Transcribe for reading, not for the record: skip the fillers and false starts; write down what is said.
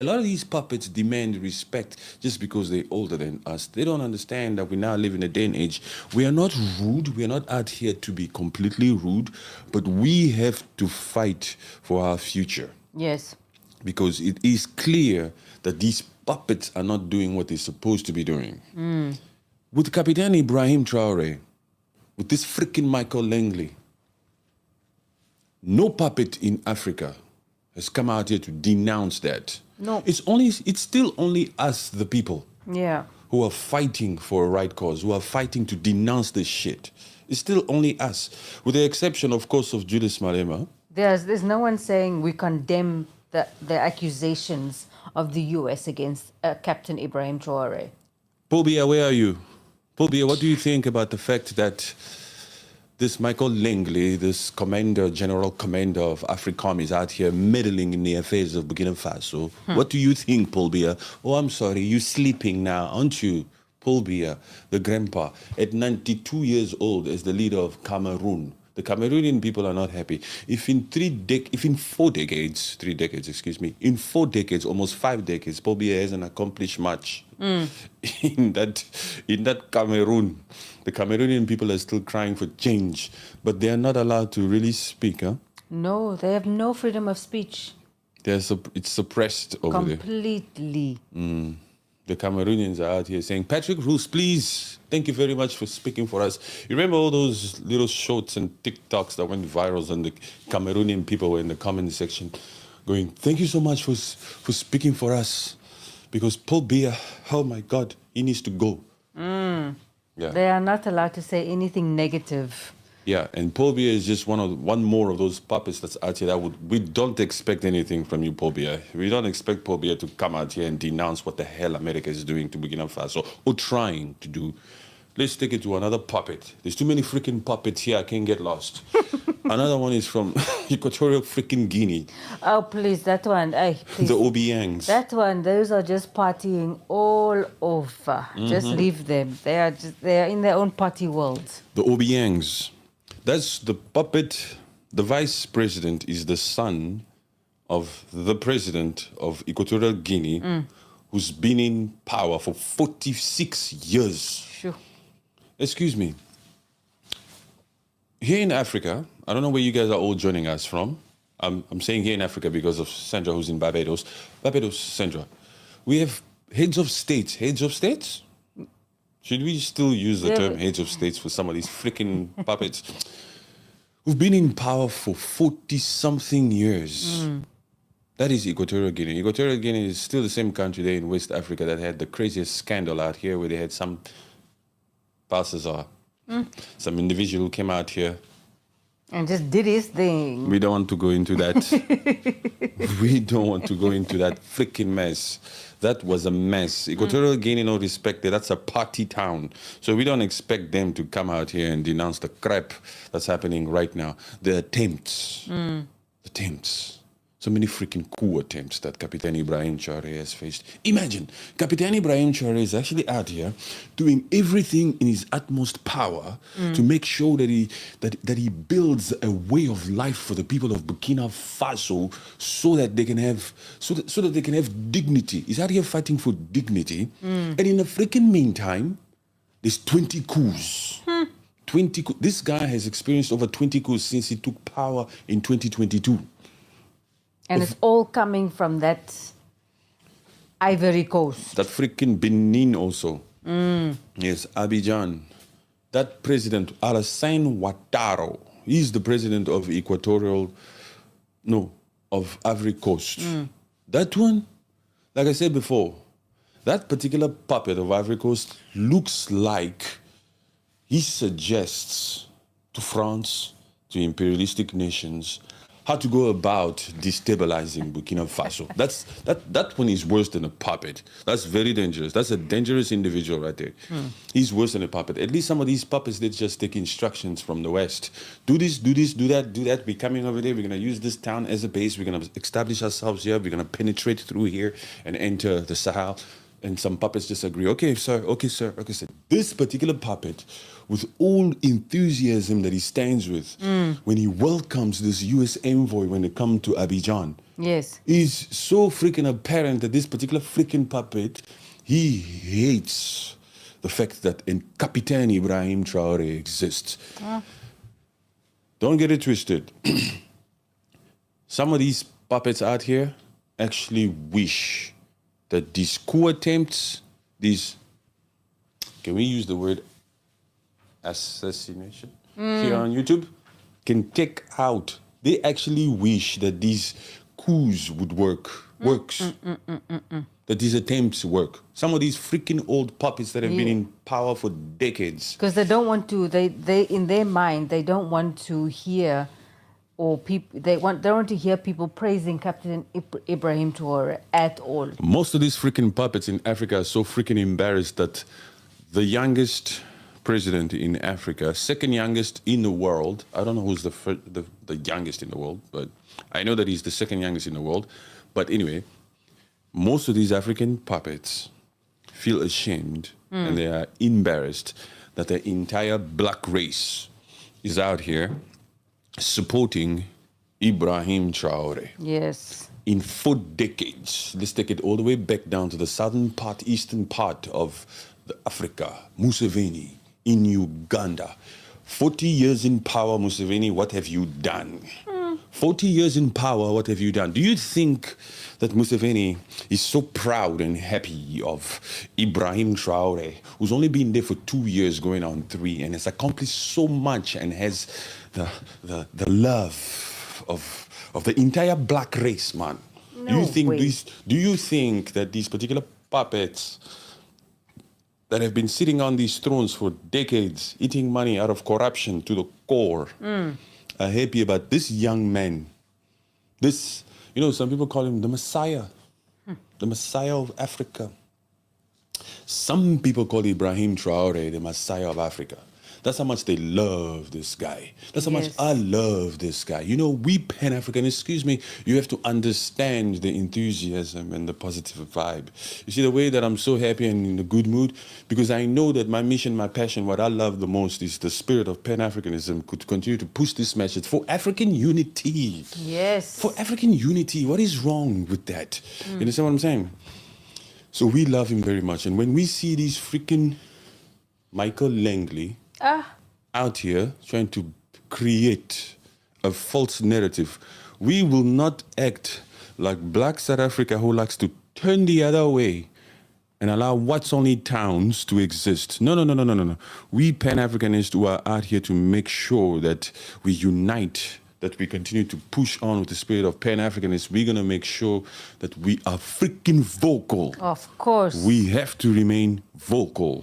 A lot of these puppets demand respect just because they're older than us. They don't understand that we now live in a day and age. We are not rude. We are not out here to be completely rude, but we have to fight for our future. Yes. Because it is clear that these puppets are not doing what they're supposed to be doing. With Captain Ibrahim Traore, with this freaking Michael Langley, no puppet in Africa has come out here to denounce that. No. It's still only us, the people, Yeah. who are fighting for a right cause, who are fighting to denounce this shit. It's still only us, with the exception, of course, of Julius Malema. There's no one saying we condemn the accusations of the US against Captain Ibrahim Traore. Paul Biya, where are you? Paul Biya, what do you think about the fact that this Michael Langley, this general commander of AFRICOM, is out here meddling in the affairs of Burkina Faso? What do you think, Paul Biya? Oh, I'm sorry, you're sleeping now, aren't you? Paul Biya, the grandpa, at 92 years old, as the leader of Cameroon. The Cameroonian people are not happy. If in 4 decades, in 4 decades, almost 5 decades, Paul Biya hasn't accomplished much in that Cameroon. The Cameroonian people are still crying for change, but they are not allowed to really speak, huh? No, they have no freedom of speech. It's suppressed over there. Completely. The Cameroonians are out here saying, Patrick Roos, please, thank you very much for speaking for us. You remember all those little shorts and TikToks that went viral, and the Cameroonian people were in the comment section going, thank you so much for speaking for us. Because Paul Biya, oh my God, he needs to go. Yeah. They are not allowed to say anything negative. Yeah, and Paul Biya is just one more of those puppets that's out here we don't expect anything from you, Paul Biya. We don't expect Paul Biya to come out here and denounce what the hell America is doing to Burkina Faso, or trying to do. Let's take it to another puppet. There's too many freaking puppets here, I can't get lost. Another one is from Equatorial freaking Guinea. Oh, please, that one. Please. The Obiangs. That one, those are just partying all over. Just leave them. They are in their own party world. The Obiangs. That's the puppet. The vice president is the son of the president of Equatorial Guinea, who's been in power for 46 years. Sure. Excuse me. Here in Africa, I don't know where you guys are all joining us from. I'm saying here in Africa because of Sandra, who's in Barbados. Barbados, Sandra. We have heads of states. Heads of states? Should we still use the term heads of states for some of these freaking puppets? Who've been in power for 40-something years. That is Equatorial Guinea. Equatorial Guinea is still the same country there in West Africa that had the craziest scandal out here, where they had some Balthazar, some individual who came out here And just did his thing. We don't want to go into that. We don't want to go into that freaking mess. That was a mess. Equatorial Guinea, no respect there. That's a party town. So we don't expect them to come out here and denounce the crap that's happening right now. The attempts. So many freaking coup attempts that Captain Ibrahim Traore has faced. Imagine, Captain Ibrahim Traore is actually out here doing everything in his utmost power to make sure that he builds a way of life for the people of Burkina Faso, so that they can have so that they can have dignity. He's out here fighting for dignity, and in the freaking meantime, there's 20 coups. 20 coups. This guy has experienced over 20 coups since he took power in 2022. And it's all coming from that Ivory Coast. That freaking Benin also. Yes, Abidjan. That president, Alassane Ouattara, he's the president of of Ivory Coast. That one, like I said before, that particular puppet of Ivory Coast looks like he suggests to France, to imperialistic nations, how to go about destabilizing Burkina Faso. That one is worse than a puppet. That's very dangerous. That's a dangerous individual right there. He's worse than a puppet. At least some of these puppets, they just take instructions from the West. Do this, do that. We're coming over there. We're going to use this town as a base. We're going to establish ourselves here. We're going to penetrate through here and enter the Sahel. and some puppets disagree. Okay, sir. Okay, sir. Okay, sir. This particular puppet, with all enthusiasm that he stands with, when he welcomes this U.S. envoy when they come to Abidjan, Yes. is so freaking apparent that this particular freaking puppet, he hates the fact that Captain IBRAHIM Traore exists. Don't get it twisted. Some of these puppets out here actually wish that these coup attempts, these, can we use the word assassination here on YouTube, can take out. They actually wish that these coups would works. That these attempts work. Some of these freaking old puppets that have been in power for decades. Because they don't want to, they in their mind, they don't want to hear, or people, they don't want to hear people praising Captain Ibrahim Traore at all. Most of these freaking puppets in Africa are so freaking embarrassed that the youngest president in Africa, second youngest in the world, I don't know who's the youngest in the world, but I know that he's the second youngest in the world. But anyway, most of these African puppets feel ashamed and they are embarrassed that the entire black race is out here supporting IBRAHIM Traore. Yes. In 4 decades, let's take it all the way back down to the southern part, eastern part of Africa, Museveni in Uganda. 40 years in power, Museveni, what have you done? 40 years in power, what have you done? Do you think that Museveni is so proud and happy of IBRAHIM Traore, who's only been there for 2 years, going on 3, and has accomplished so much and has the love of the entire black race, man? No do you think that these particular puppets that have been sitting on these thrones for decades, eating money out of corruption to the core, are happy about this young man? This, some people call him the Messiah, the Messiah of Africa. Some people call IBRAHIM Traore the Messiah of Africa. That's how much they love this guy. That's how much I love this guy. We Pan-Africanists, you have to understand the enthusiasm and the positive vibe. You see, the way that I'm so happy and in a good mood, because I know that my mission, my passion, what I love the most is the spirit of Pan-Africanism could continue to push this message for African unity. Yes. For African unity. What is wrong with that? You understand what I'm saying? So we love him very much. And when we see these freaking Michael Langley out here trying to create a false narrative, we will not act like black South Africa who likes to turn the other way and allow what's only towns to exist. No. We Pan-Africanists who are out here to make sure that we unite, that we continue to push on with the spirit of Pan-Africanists, we're going to make sure that we are freaking vocal. Of course. We have to remain vocal.